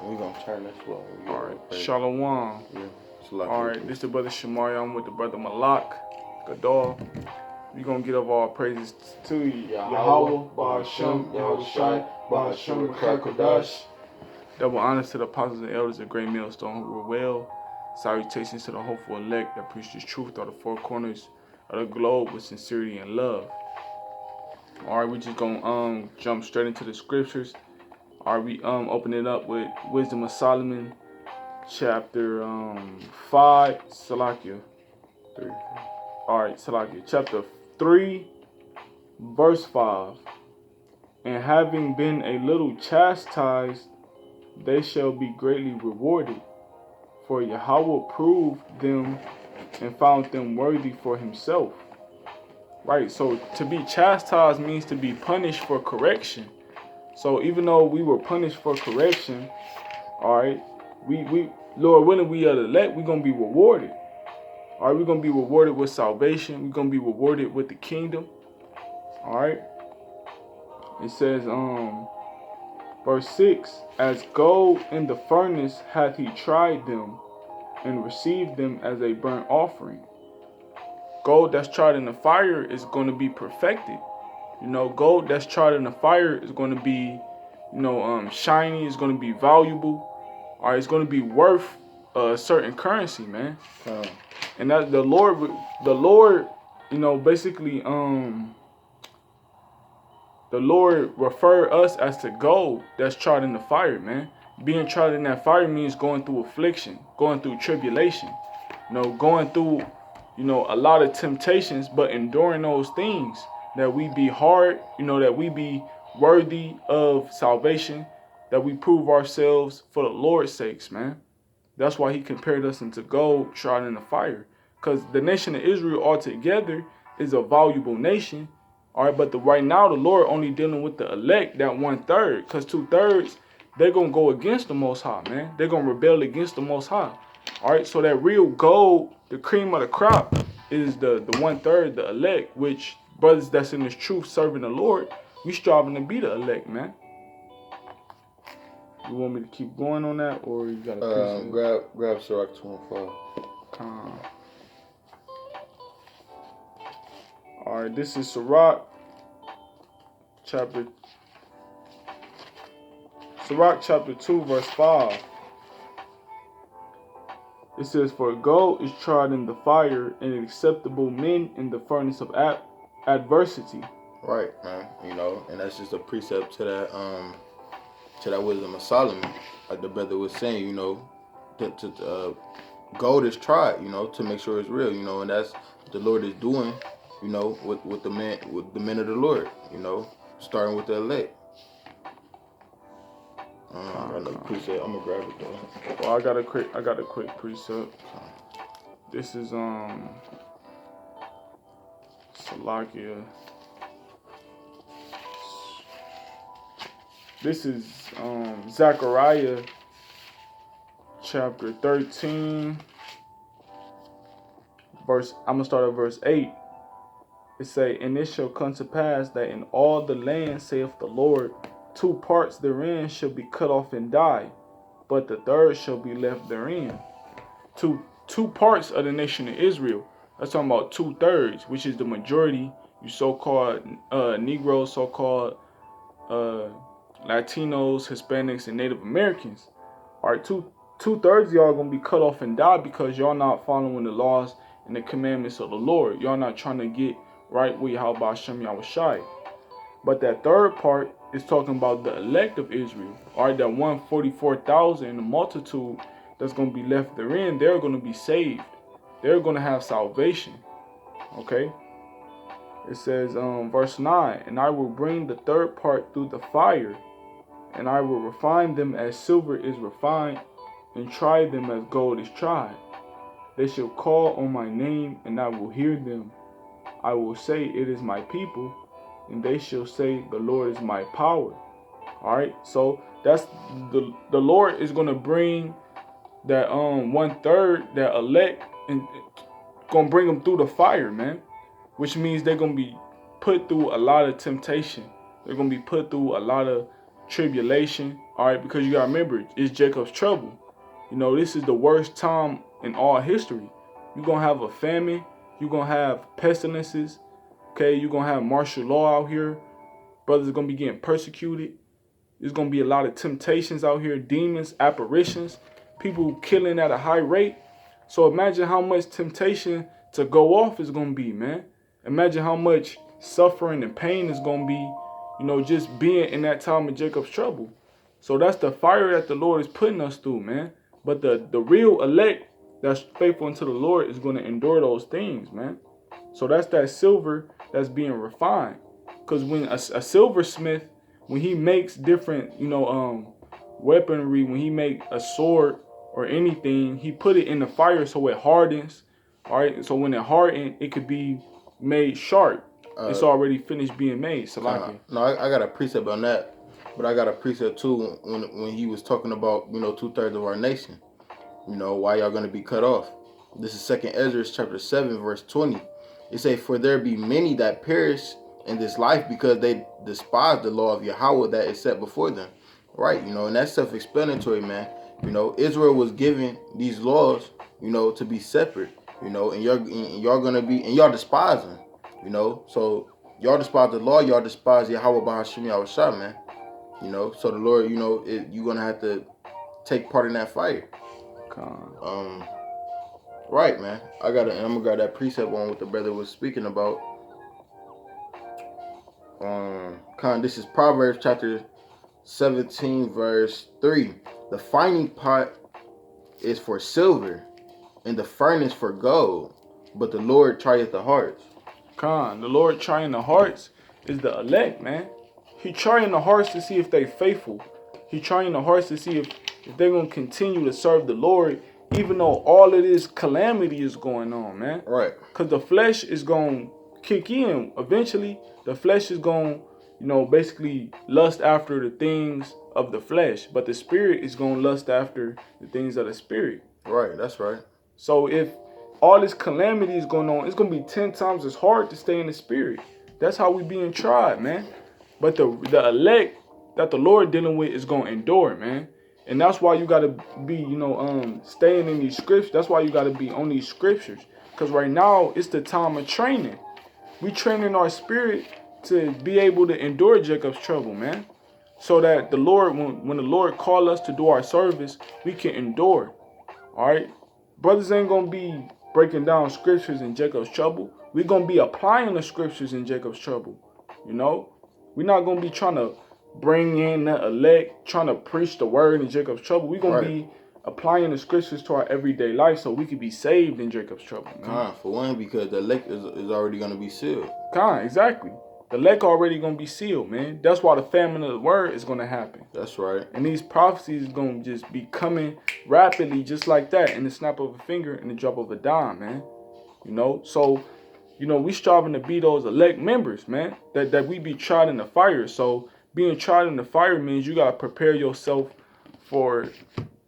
We're going to turn this slow. All right. Shalom. Yeah. All right. This is the brother Shamari. I'm with the brother Malak Gadol. We're going to get up all praises to Yahweh, Ba'ashem, Yahushai, Ba'ashem, Kodash. Double honors to the apostles and elders of Great Millstone who were well. Salutations to the hopeful elect that preach this truth through the four corners of the globe with sincerity and love. All right, we're just gonna jump straight into the scriptures. All right, we open it up with Wisdom of Solomon, chapter 5, Salakia 3. All right, Salakia, chapter 3, verse 5. And having been a little chastised, they shall be greatly rewarded. For Yahweh proved them and found them worthy for himself. Right, so to be chastised means to be punished for correction. So even though we were punished for correction, all right, we Lord willing, we are the elect, we're going to be rewarded. All right, we're going to be rewarded with salvation. We're going to be rewarded with the kingdom. All right. It says, verse 6, as gold in the furnace hath he tried them and received them as a burnt offering. Gold that's tried in the fire is going to be perfected. You know, gold that's tried in the fire is going to be, shiny. It's going to be valuable. All right, it's going to be worth a certain currency, man. And that the Lord, basically, the Lord referred us as to gold that's tried in the fire, man. Being tried in that fire means going through affliction, going through tribulation, going through, a lot of temptations, but enduring those things, that we be hard, that we be worthy of salvation, that we prove ourselves for the Lord's sakes, man. That's why he compared us into gold tried in the fire. Because the nation of Israel altogether is a valuable nation. All right, but right now the Lord only dealing with the elect, that 1/3. Because 2/3, they're going to go against the Most High, man. They're going to rebel against the Most High. All right, so that real gold, the cream of the crop, is the 1/3, the elect, which brothers that's in this truth serving the Lord, we striving to be the elect, man. You want me to keep going on that, or you got to grab Sirach 25. All right, this is Sirach chapter 2, verse 5. It says, for gold is tried in the fire, and acceptable men in the furnace of adversity. Right, man. And that's just a precept to that wisdom of Solomon, like the brother was saying. Gold is tried, to make sure it's real, and that's what the Lord is doing, with the men of the Lord, starting with the elect. I got another precept. I'm gonna grab it though. Well, I got a quick precept. This is Salakia. This is Zechariah chapter 13. I'm gonna start at verse 8. It say, and it shall come to pass that in all the land, saith the Lord, 2 parts therein shall be cut off and die, but the third shall be left therein. Two parts of the nation of Israel. That's talking about 2/3, which is the majority. You so-called Negroes, so-called Latinos, Hispanics, and Native Americans. All right, 2/3 of y'all gonna be cut off and die because y'all not following the laws and the commandments of the Lord. Y'all not trying to get right with Yahweh Hashem Yahushai. But that third part is talking about the elect of Israel. All right, that 144,000, the multitude that's going to be left therein, they're going to be saved. They're going to have salvation. Okay? It says, verse 9, and I will bring the third part through the fire, and I will refine them as silver is refined, and try them as gold is tried. They shall call on my name, and I will hear them. I will say, it is my people, and they shall say, the Lord is my power. All right, so that's the Lord is going to bring that 1/3, that elect, and going to bring them through the fire, man, which means they're going to be put through a lot of temptation. They're going to be put through a lot of tribulation. All right, because you gotta remember, it's Jacob's trouble. You know, this is the worst time in all history. You're gonna have a famine. You're gonna have pestilences. Okay, you're gonna have martial law out here. Brothers are gonna be getting persecuted. There's gonna be a lot of temptations out here, demons, apparitions, people killing at a high rate. So imagine how much temptation to go off is gonna be, man. Imagine how much suffering and pain is gonna be, you know, just being in that time of Jacob's trouble. So that's the fire that the Lord is putting us through, man. But the real elect that's faithful unto the Lord is gonna endure those things, man. So that's that silver that's being refined. Because when a silversmith, when he makes different, you know, weaponry, when he make a sword or anything, he put it in the fire so it hardens. All right, so when it hardens, it could be made sharp. It's already finished being made. So no, I got a precept on that, but I got a precept too when he was talking about, you know, 2/3 of our nation. You know, why y'all gonna be cut off? This is 2nd Ezra chapter 7 verse 20. It say, for there be many that perish in this life because they despise the law of Yahweh that is set before them. Right, you know, and that's self-explanatory, man. You know, Israel was given these laws, you know, to be separate, you know, and y'all gonna be, and y'all despise them, you know. So y'all despise the law, y'all despise Yahweh Bahashim Yahushua, man. You know, so the Lord, you know, you're gonna have to take part in that fire. Right, man. I'm gonna grab that precept on what the brother was speaking about. This is Proverbs chapter 17 verse 3. The fining pot is for silver, and the furnace for gold, but the Lord trieth the hearts. The Lord trying the hearts is the elect, man. He trying the hearts to see if they faithful. He trying the hearts to see if they're gonna continue to serve the Lord, even though all of this calamity is going on, man. Right. Because the flesh is gonna kick in eventually. The flesh is gonna, you know, basically lust after the things of the flesh, but the spirit is gonna lust after the things of the spirit. Right, that's right. So if all this calamity is going on, it's gonna be 10 times as hard to stay in the spirit. That's how we being tried, man. But the elect that the Lord dealing with is gonna endure, man. And that's why you gotta be, you know, staying in these scriptures. That's why you gotta be on these scriptures. Because right now it's the time of training. We training our spirit to be able to endure Jacob's trouble, man. So that the Lord, when the Lord call us to do our service, we can endure. All right? Brothers ain't going to be breaking down scriptures in Jacob's trouble. We're going to be applying the scriptures in Jacob's trouble. You know? We're not going to be trying to bring in the elect, trying to preach the word in Jacob's trouble. We're going to be applying the scriptures to our everyday life so we can be saved in Jacob's trouble. For one, because the elect is already going to be sealed. Exactly. The elect already going to be sealed, man. That's why the famine of the word is going to happen. That's right. And these prophecies are going to just be coming rapidly just like that in the snap of a finger and the drop of a dime, man. You know? So, you know, we striving to be those elect members, man. That we be tried in the fire. So being tried in the fire means you got to prepare yourself for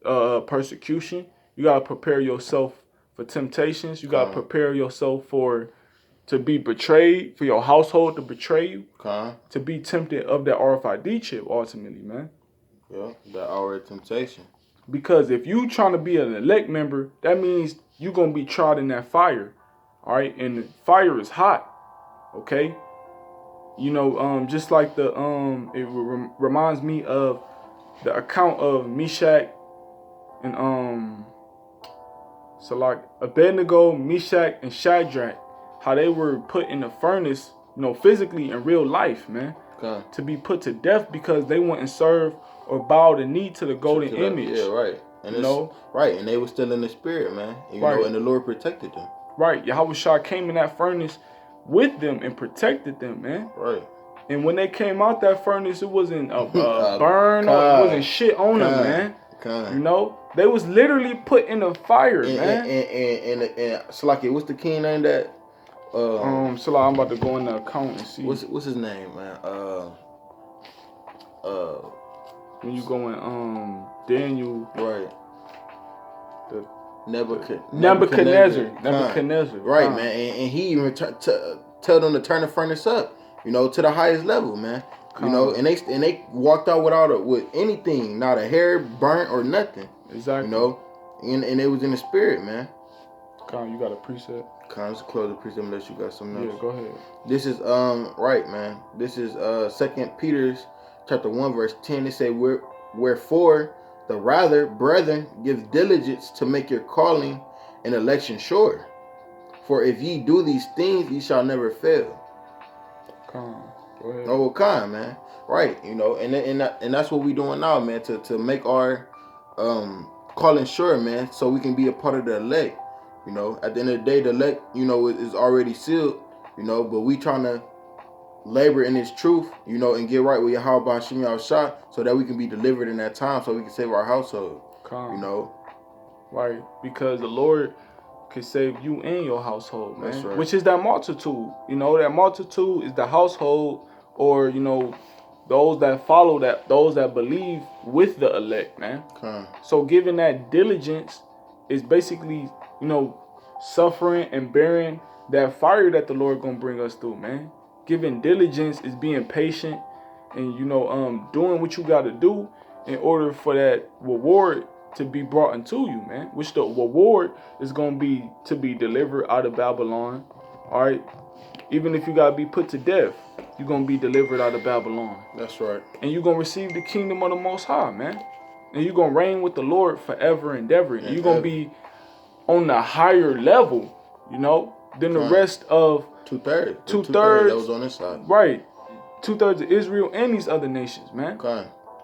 persecution. You got to prepare yourself for temptations. You got to prepare yourself to be betrayed, for your household to betray you, to be tempted of that RFID chip ultimately, man. Yeah, that hour of temptation. Because if you trying to be an elect member, that means you're going to be tried in that fire, all right? And the fire is hot, okay? You know, just like it reminds me of the account of Meshach and, so like Abednego, Meshach, and Shadrach, how they were put in the furnace, you know, physically in real life, man, to be put to death because they wouldn't serve or bow the knee to the golden image. Yeah, right. And right, and they were still in the spirit, man. You know, and the Lord protected them. Right, Yahushua came in that furnace with them and protected them, man. Right. And when they came out that furnace, it wasn't a burn or it wasn't shit on them, man. You know, they was literally put in the fire, man. And so like, what's the king name that? So like, I'm about to go in the account and see. What's his name, man? When you go in Daniel, right? The Nebuchadnezzar. Nebuchadnezzar. Right, man. And he even tell them to turn the furnace up. to the highest level, man. And they walked out with anything, not a hair burnt or nothing. Exactly. And it was in the spirit, man. You got a precept? Let's close the precept unless you got something else. Yeah, go ahead. This is right, man. This is 2 Peter's chapter 1 verse 10. It say, wherefore the rather, brethren, give diligence to make your calling and election sure. For if ye do these things, ye shall never fail. Go ahead. Oh, man. Right, and that's what we doing now, man, to make our calling sure, man, so we can be a part of the elect. At the end of the day, the elect, is already sealed, but we trying to labor in His truth, and get right with Yahweh Hashem Yahushua, so that we can be delivered in that time, so we can save our household. Right, because the Lord could save you and your household, man. That's right. Which is that multitude. That multitude is the household, or those that follow that, those that believe with the elect, man. So giving that diligence is basically, suffering and bearing that fire that the Lord gonna bring us through, man. Giving diligence is being patient and doing what you got to do in order for that reward to be brought into you, man. Which the reward is gonna be to be delivered out of Babylon. All right, even if you gotta be put to death, you're gonna be delivered out of Babylon. That's right. And you're gonna receive the kingdom of the Most High, man. And you're gonna reign with the Lord forever and ever. And you're gonna be on the higher level, than the rest of two-thirds that was on this side. Right. 2/3 of Israel and these other nations, man.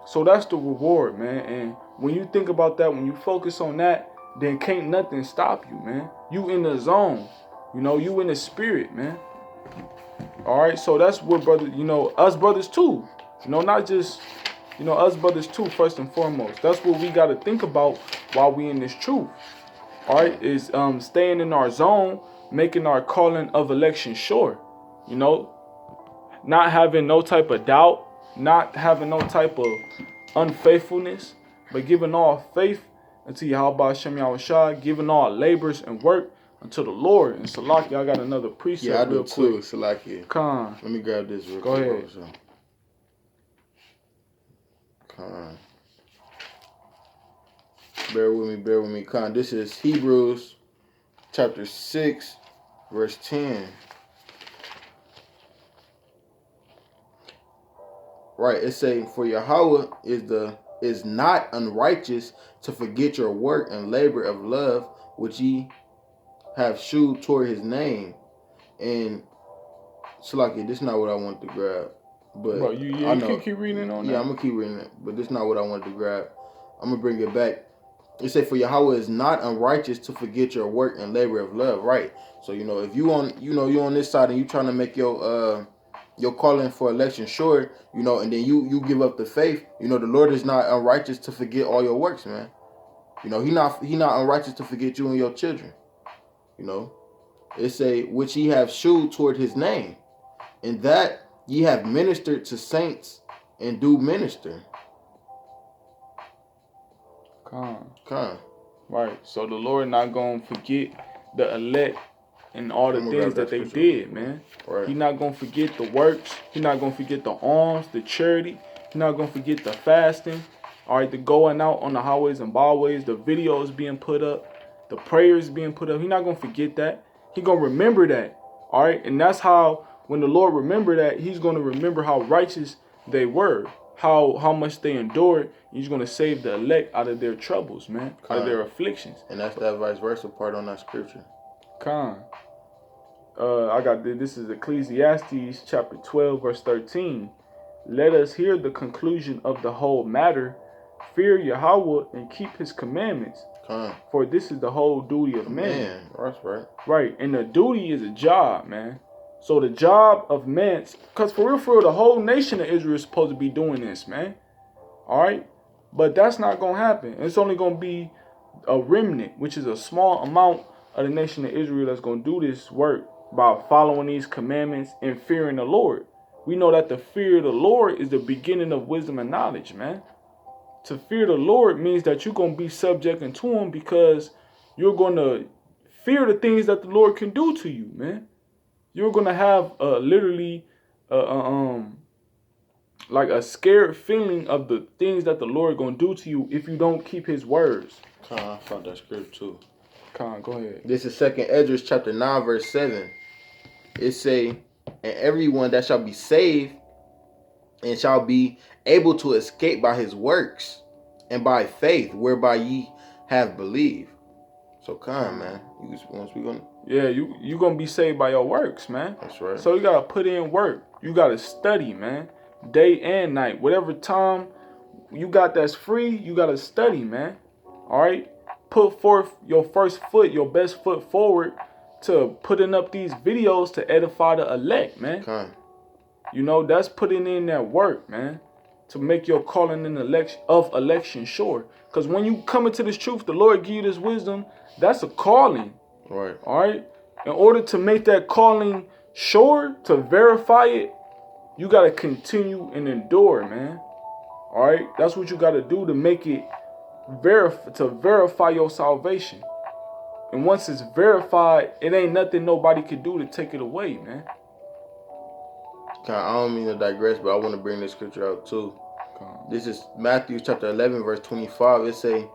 So that's the reward, man. And when you think about that, when you focus on that, then can't nothing stop you, man. You in the zone. You in the spirit, man. All right. So that's what us brothers too. Not just, us brothers too, first and foremost. That's what we got to think about while we in this truth. All right. Is staying in our zone, making our calling of election sure. Not having no type of doubt, not having no type of unfaithfulness, but giving all faith unto Yahweh Hashem Yahushua, giving all labors and work unto the Lord. And Salaki, I got another precept. Yeah, I do too, Salaki. Let me grab this real quick. Go ahead. Bear with me. This is Hebrews chapter 6, verse 10. Right, it say, for Yahweh is not unrighteous to forget your work and labor of love, which ye have shewed toward His name. And Salaki, this is not what I want to grab. But bro, you can keep reading on that. Yeah, I'm gonna keep reading it, but this is not what I wanted to grab. I'm gonna bring it back. It say, for Yahweh is not unrighteous to forget your work and labor of love. Right. So if you on this side and you trying to make your calling for election sure, and then you give up the faith, the Lord is not unrighteous to forget all your works, man. He not unrighteous to forget you and your children. It say, which ye have shewed toward His name, and that ye have ministered to saints and do minister. Right. So the Lord not gonna forget the elect and all the things that they did, man. Right. He not gonna forget the works. He not gonna forget the alms, the charity. He not gonna forget the fasting. All right, the going out on the highways and byways, the videos being put up, the prayers being put up. He not gonna forget that. He gonna remember that. All right, and that's how when the Lord remember that, He's gonna remember how righteous they were, how much they endured. He's gonna save the elect out of their troubles, man, out of their afflictions. And that's that vice versa part on that scripture. I got this is Ecclesiastes chapter 12 verse 13. Let us hear the conclusion of the whole matter. Fear Yahweh and keep His commandments. For this is the whole duty of man. That's right. Right, and the duty is a job, man. So the job of man, because for real, the whole nation of Israel is supposed to be doing this, man. All right, but that's not gonna happen. It's only gonna be a remnant, which is a small amount of the nation of Israel that's gonna do this work by following these commandments and fearing the Lord. We know that the fear of the Lord is the beginning of wisdom and knowledge, man. To fear the Lord means that you're gonna be subject to Him because you're gonna fear the things that the Lord can do to you, man. You're gonna have literally like a scared feeling of the things that the Lord gonna do to you if you don't keep His words. I found that script too. Go ahead. This is 2nd Ezra chapter 9 verse 7. It say, and everyone that shall be saved and shall be able to escape by his works and by faith whereby ye have believed. So man, once we gonna you gonna be saved by your works, man. That's right. So you gotta put in work. You gotta study, man, day and night. Whatever time you got that's free, you gotta study, man. All right, put forth your first foot, your best foot forward to putting up these videos to edify the elect, man. You know, that's putting in that work, man, to make your calling in election sure. Because when you come into this truth, the Lord give you this wisdom. That's a calling. Right. All right. In order to make that calling sure, to verify it, you got to continue and endure, man. All right. That's what you got to do to make it verify your salvation. And once it's verified, it ain't nothing nobody could do to take it away, man. I don't mean to digress, but I want to bring this scripture out too. This is Matthew chapter 11, verse 25. It say,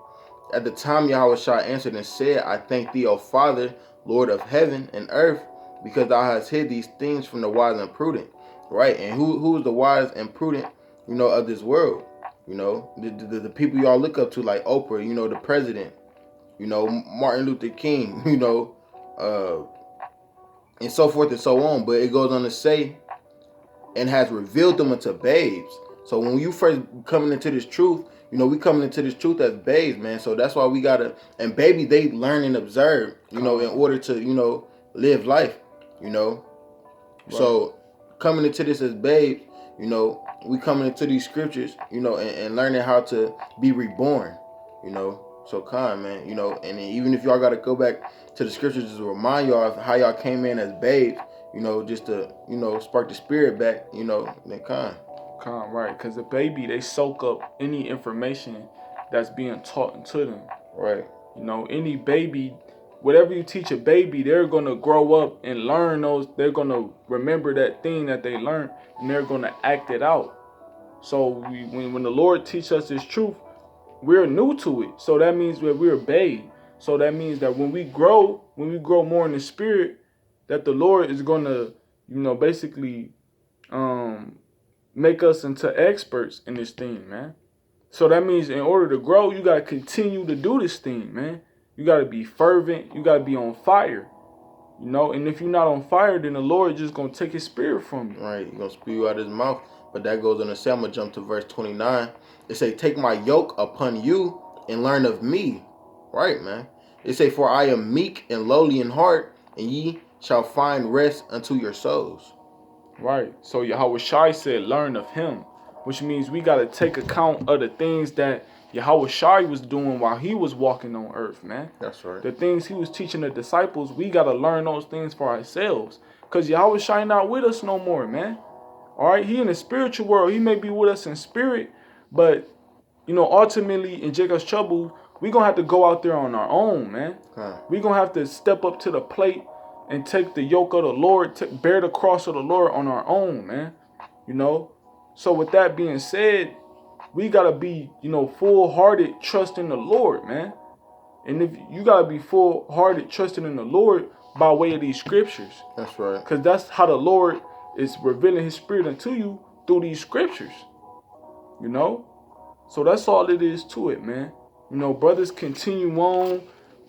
at the time Yahushua answered and said, I thank thee, O Father, Lord of heaven and earth, because thou hast hid these things from the wise and prudent. Right? And who is the wise and prudent, of this world? The people y'all look up to, like Oprah, the president, Martin Luther King, and so forth and so on. But it goes on to say, and has revealed them unto babes. So when you first coming into this truth, we coming into this truth as babes, man. So that's why we gotta, and baby, they learn and observe, in order to, live life, Right. So coming into this as babes, we coming into these scriptures, and learning how to be reborn, So man, and even if y'all gotta go back to the scriptures just to remind y'all of how y'all came in as babes, just to, spark the spirit back, then right, because the baby, they soak up any information that's being taught to them. Right. Any baby, whatever you teach a baby, they're going to grow up and learn those. They're going to remember that thing that they learned, and they're going to act it out. So when the Lord teaches us this truth, we're new to it. So that means that we're a babe. So that means that when we grow more in the spirit, that the Lord is going to, basically make us into experts in this thing, man. So that means in order to grow, you got to continue to do this thing, man. You got to be fervent. You got to be on fire, And if you're not on fire, then the Lord just going to take his spirit from you. Right. He's going to spew you out his mouth. But that goes on to say, I'm going to jump to verse 29. It say, take my yoke upon you and learn of me. Right, man. It say, for I am meek and lowly in heart, and ye shall find rest unto your souls. Right. So Yahushua said, learn of him, which means we got to take account of the things that Yahushua was doing while he was walking on earth, man. That's right. The things he was teaching the disciples, we got to learn those things for ourselves. Because Yahushua not with us no more, man. All right. He in the spiritual world. He may be with us in spirit, but, ultimately in Jacob's trouble, we going to have to go out there on our own, man. We going to have to step up to the plate and take the yoke of the Lord, to bear the cross of the Lord on our own, man. So with that being said, we got to be, full-hearted trusting the Lord, man. And if you got to be full-hearted trusting in the Lord by way of these scriptures. That's right. Because that's how the Lord is revealing his spirit unto you through these scriptures. So that's all it is to it, man. Brothers, continue on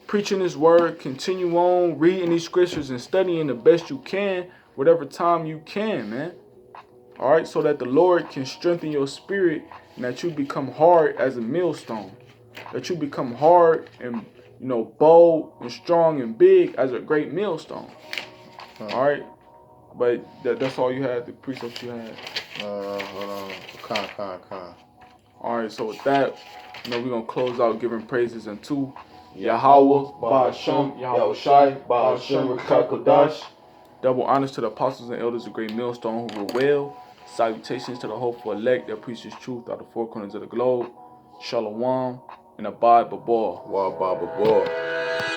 preaching his word, continue on reading these scriptures and studying the best you can, whatever time you can, man. All right, so that the Lord can strengthen your spirit and that you become hard as a millstone. That you become hard and, bold and strong and big as a great millstone. All right, but that's all you had, the precepts you had. Hold on. All right, so with that, we're going to close out giving praises unto Yahweh, Ba'ashem, Yahushai, Ba'ashem, Rekakodash. Double honors to the apostles and elders of Great Millstone who were well. Salutations to the hopeful elect that preach his truth out of the four corners of the globe. Shalom and abide babor. Wa babor.